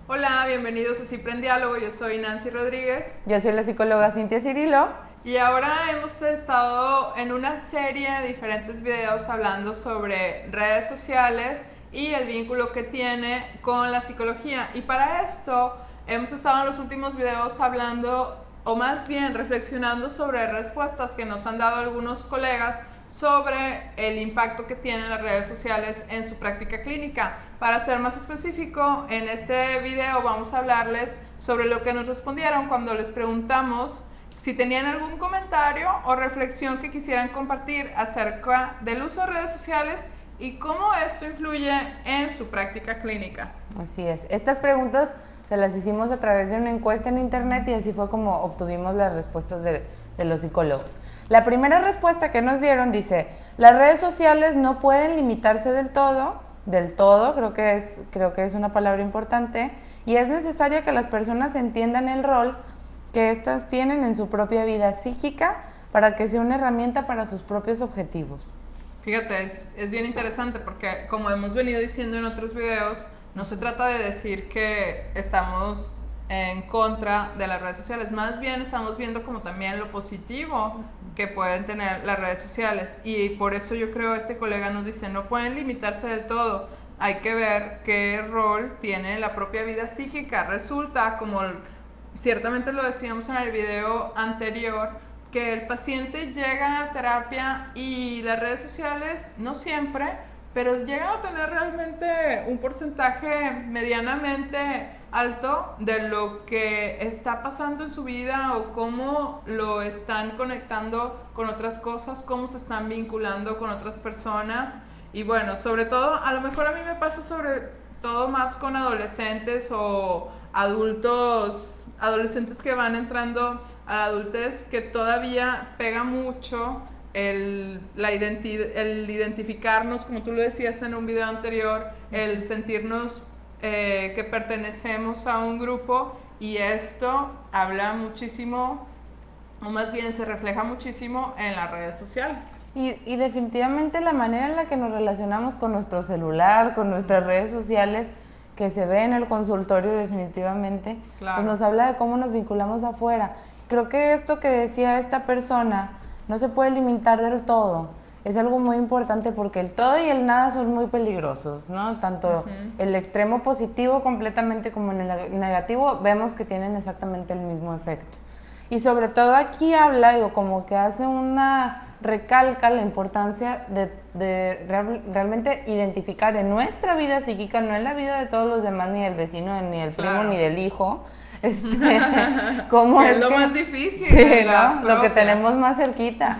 Hola, bienvenidos a Cipre en Diálogo. Yo soy Nancy Rodríguez. Yo soy la psicóloga Cintia Cirilo. Y ahora hemos estado en una serie de diferentes videos hablando sobre redes sociales y el vínculo que tiene con la psicología. Y para esto hemos estado en los últimos videos hablando, o más bien reflexionando sobre respuestas que nos han dado algunos colegas sobre el impacto que tienen las redes sociales en su práctica clínica. Para ser más específico, en este video vamos a hablarles sobre lo que nos respondieron cuando les preguntamos si tenían algún comentario o reflexión que quisieran compartir acerca del uso de redes sociales y cómo esto influye en su práctica clínica. Así es. Estas preguntas se las hicimos a través de una encuesta en internet y así fue como obtuvimos las respuestas de los psicólogos. La primera respuesta que nos dieron dice: las redes sociales no pueden limitarse del todo, creo que es una palabra importante, y es necesario que las personas entiendan el rol que éstas tienen en su propia vida psíquica para que sea una herramienta para sus propios objetivos. Fíjate, es bien interesante porque, como hemos venido diciendo en otros videos, no se trata de decir que estamos en contra de las redes sociales, más bien estamos viendo como también lo positivo que pueden tener las redes sociales, y por eso yo creo este colega nos dice, no pueden limitarse del todo, hay que ver qué rol tiene la propia vida psíquica. Resulta, como ciertamente lo decíamos en el video anterior, que el paciente llega a terapia y las redes sociales, no siempre, pero llegan a tener realmente un porcentaje medianamente alto de lo que está pasando en su vida o cómo lo están conectando con otras cosas, cómo se están vinculando con otras personas. Y bueno, sobre todo, a lo mejor a mí me pasa sobre todo más con adolescentes o adolescentes que van entrando a la adultez, que todavía pega mucho el identificarnos, como tú lo decías en un video anterior, el sentirnos que pertenecemos a un grupo, y esto habla muchísimo, o más bien se refleja muchísimo en las redes sociales. Y definitivamente la manera en la que nos relacionamos con nuestro celular, con nuestras redes sociales, que se ve en el consultorio definitivamente, claro, pues nos habla de cómo nos vinculamos afuera. Creo que esto que decía esta persona no se puede limitar del todo. Es algo muy importante porque el todo y el nada son muy peligrosos, ¿no? Tanto el extremo positivo completamente como el negativo vemos que tienen exactamente el mismo efecto. Y sobre todo aquí habla, digo, como que hace recalca la importancia de realmente identificar en nuestra vida psíquica, no en la vida de todos los demás, ni del vecino, ni del primo, ni del hijo, cómo es lo más difícil, sí, ¿no? Lo que tenemos más cerquita.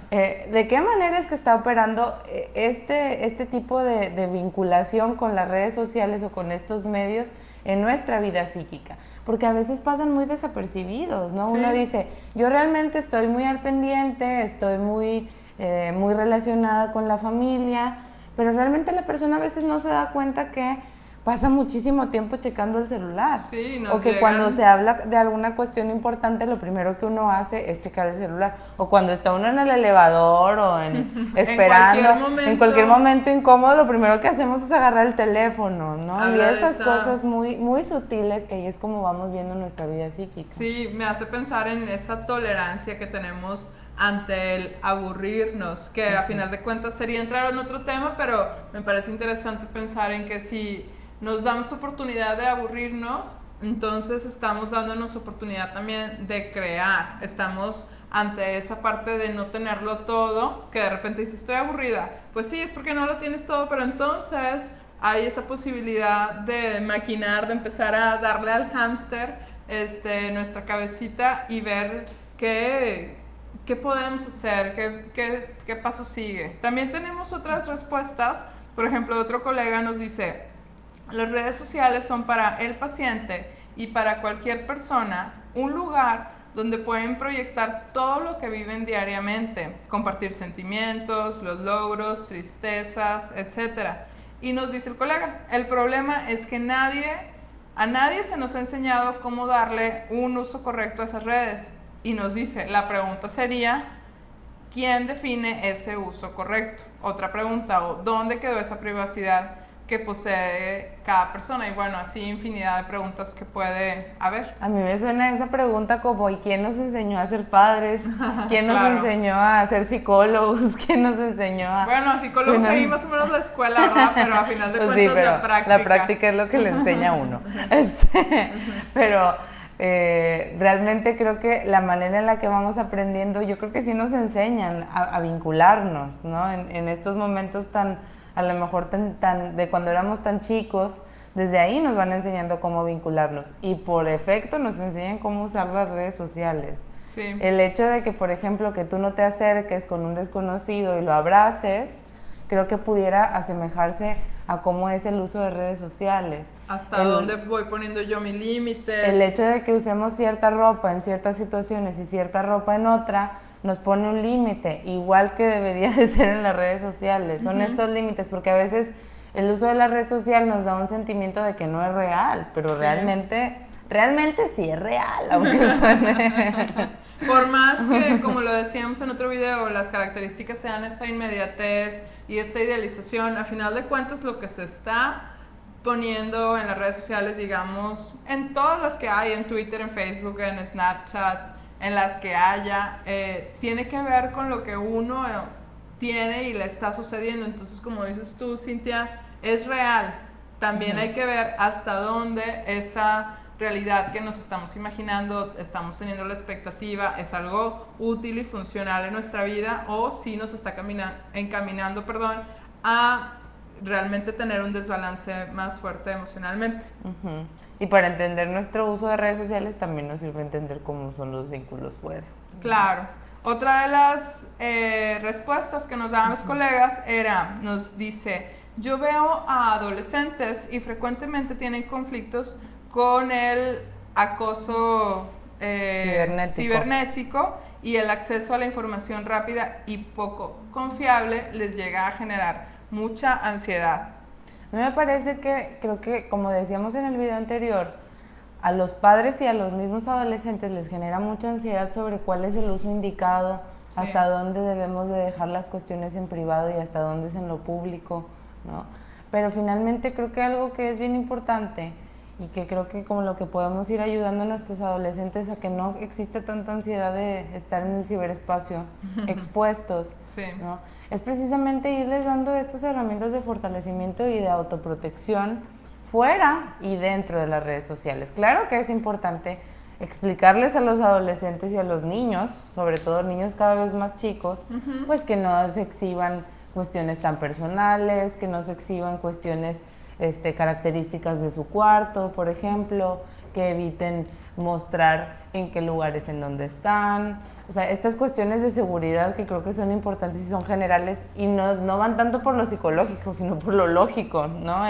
¿De qué manera es que está operando este tipo de vinculación con las redes sociales o con estos medios en nuestra vida psíquica? Porque a veces pasan muy desapercibidos, ¿no? Sí. Uno dice, yo realmente estoy muy al pendiente, estoy muy relacionada con la familia, pero realmente la persona a veces no se da cuenta que pasa muchísimo tiempo checando el celular. Sí, o que cuando se habla de alguna cuestión importante, lo primero que uno hace es checar el celular. O cuando está uno en el elevador o esperando, en cualquier momento incómodo, lo primero que hacemos es agarrar el teléfono, ¿no? Y esas cosas muy, muy sutiles, que ahí es como vamos viendo nuestra vida psíquica. Sí, me hace pensar en esa tolerancia que tenemos ante el aburrirnos, que a final de cuentas sería entrar en otro tema, pero me parece interesante pensar en que si nos damos oportunidad de aburrirnos, entonces estamos dándonos oportunidad también de crear. Estamos ante esa parte de no tenerlo todo, que de repente dices, estoy aburrida. Pues sí, es porque no lo tienes todo, pero entonces hay esa posibilidad de maquinar, de empezar a darle al hámster nuestra cabecita y ver qué podemos hacer, qué paso sigue. También tenemos otras respuestas. Por ejemplo, otro colega nos dice, las redes sociales son para el paciente y para cualquier persona un lugar donde pueden proyectar todo lo que viven diariamente, compartir sentimientos, los logros, tristezas, etc. Y nos dice el colega, el problema es que a nadie se nos ha enseñado cómo darle un uso correcto a esas redes. Y nos dice, la pregunta sería, ¿quién define ese uso correcto? Otra pregunta, ¿dónde quedó esa privacidad que posee cada persona y bueno, así infinidad de preguntas que puede haber. A mí me suena esa pregunta como, ¿y quién nos enseñó a ser padres? ¿Quién nos Claro. enseñó a ser psicólogos? ¿Quién nos enseñó a...? Bueno, a psicólogos ahí más o menos la escuela, ¿verdad? Pero a final de Pues cuentas sí, pero la práctica. es lo que le enseña a uno. Pero realmente creo que la manera en la que vamos aprendiendo, yo creo que sí nos enseñan a vincularnos, ¿no? En estos momentos tan, a lo mejor de cuando éramos tan chicos, desde ahí nos van enseñando cómo vincularnos y por efecto nos enseñan cómo usar las redes sociales. Sí. El hecho de que, por ejemplo, que tú no te acerques con un desconocido y lo abraces, creo que pudiera asemejarse a cómo es el uso de redes sociales. Hasta dónde voy poniendo yo mis límites. El hecho de que usemos cierta ropa en ciertas situaciones y cierta ropa en otra, nos pone un límite, igual que debería de ser en las redes sociales. Son estos límites, porque a veces el uso de la red social nos da un sentimiento de que no es real, pero Sí. realmente sí es real, aunque suene... Por más que, como lo decíamos en otro video, las características sean esta inmediatez y esta idealización, a final de cuentas lo que se está poniendo en las redes sociales, digamos, en todas las que hay, en Twitter, en Facebook, en Snapchat, en las que haya, tiene que ver con lo que uno tiene y le está sucediendo. Entonces, como dices tú, Cintia, es real. También hay que ver hasta dónde esa realidad que nos estamos imaginando, estamos teniendo la expectativa, es algo útil y funcional en nuestra vida o si nos está encaminando a realmente tener un desbalance más fuerte emocionalmente. Y para entender nuestro uso de redes sociales también nos sirve entender cómo son los vínculos fuera. Claro. Otra de las respuestas que nos daban los colegas nos dice, yo veo a adolescentes y frecuentemente tienen conflictos con el acoso cibernético y el acceso a la información rápida y poco confiable les llega a generar mucha ansiedad. A mí me parece que, creo que como decíamos en el video anterior, a los padres y a los mismos adolescentes les genera mucha ansiedad sobre cuál es el uso indicado, sí, hasta dónde debemos de dejar las cuestiones en privado y hasta dónde es en lo público, ¿no? Pero finalmente creo que algo que es bien importante y que creo que como lo que podemos ir ayudando a nuestros adolescentes a que no existe tanta ansiedad de estar en el ciberespacio expuestos, sí, ¿no? Es precisamente irles dando estas herramientas de fortalecimiento y de autoprotección fuera y dentro de las redes sociales. Claro que es importante explicarles a los adolescentes y a los niños, sobre todo niños cada vez más chicos, pues que no se exhiban cuestiones tan personales, que no se exhiban cuestiones características de su cuarto, por ejemplo, que eviten mostrar en qué lugares en donde están. O sea, estas cuestiones de seguridad que creo que son importantes y son generales y no van tanto por lo psicológico, sino por lo lógico, ¿no?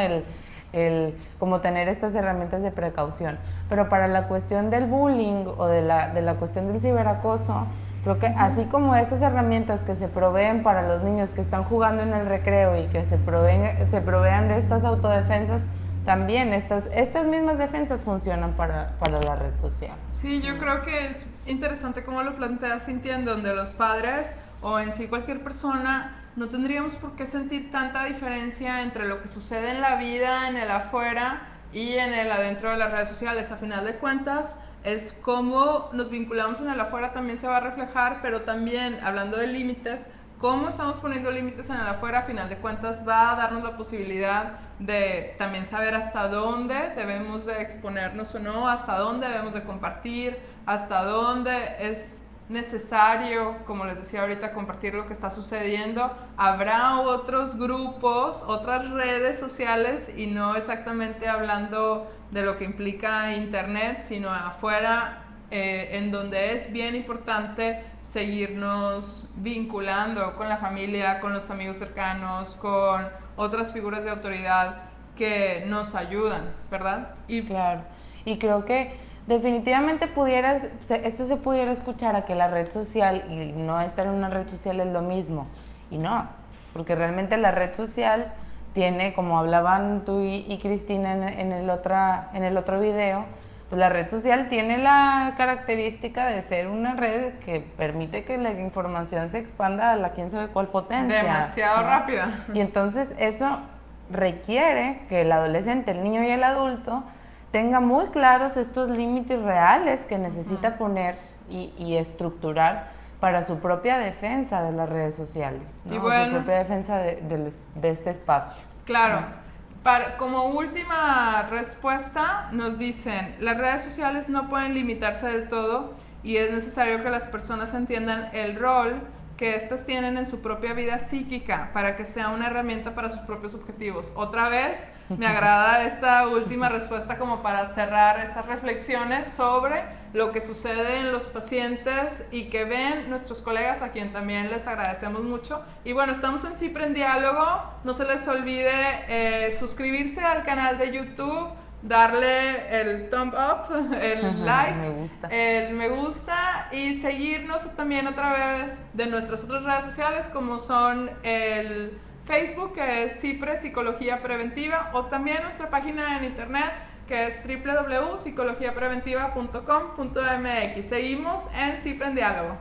Como tener estas herramientas de precaución. Pero para la cuestión del bullying o de la cuestión del ciberacoso, creo que así como esas herramientas que se proveen para los niños que están jugando en el recreo y que se provean de estas autodefensas, también estas mismas defensas funcionan para la red social. Sí, yo creo que es interesante cómo lo planteas, Cintia, en donde los padres o en sí cualquier persona no tendríamos por qué sentir tanta diferencia entre lo que sucede en la vida, en el afuera y en el adentro de las redes sociales. A final de cuentas, es cómo nos vinculamos en el afuera también se va a reflejar, pero también, hablando de límites, cómo estamos poniendo límites en el afuera, a final de cuentas va a darnos la posibilidad de también saber hasta dónde debemos de exponernos o no, hasta dónde debemos de compartir, hasta dónde es necesario, como les decía ahorita, compartir lo que está sucediendo. Habrá otros grupos, otras redes sociales y no exactamente hablando de lo que implica internet, sino afuera, en donde es bien importante seguirnos vinculando con la familia, con los amigos cercanos, con otras figuras de autoridad que nos ayudan, ¿verdad? Y claro, y creo que definitivamente esto se pudiera escuchar a que la red social y no estar en una red social es lo mismo, y no, porque realmente la red social tiene, como hablaban tú y Cristina en el otro video, pues la red social tiene la característica de ser una red que permite que la información se expanda a la quién sabe cuál potencia. Demasiado, ¿no?, rápida. Y entonces eso requiere que el adolescente, el niño y el adulto tenga muy claros estos límites reales que necesita poner y estructurar para su propia defensa de las redes sociales, ¿no? Y bueno, su propia defensa de este espacio. Claro. Como última respuesta, nos dicen, las redes sociales no pueden limitarse del todo y es necesario que las personas entiendan el rol que éstas tienen en su propia vida psíquica para que sea una herramienta para sus propios objetivos. Otra vez, me agrada esta última respuesta como para cerrar estas reflexiones sobre lo que sucede en los pacientes y que ven nuestros colegas, a quien también les agradecemos mucho. Y bueno, estamos en Cipre en Diálogo. No se les olvide suscribirse al canal de YouTube, darle el thumb up, el like, el me gusta y seguirnos también a través de nuestras otras redes sociales como son el Facebook, que es Cipre Psicología Preventiva, o también nuestra página en internet que es www.psicologiapreventiva.com.mx. Seguimos en Cipre en Diálogo.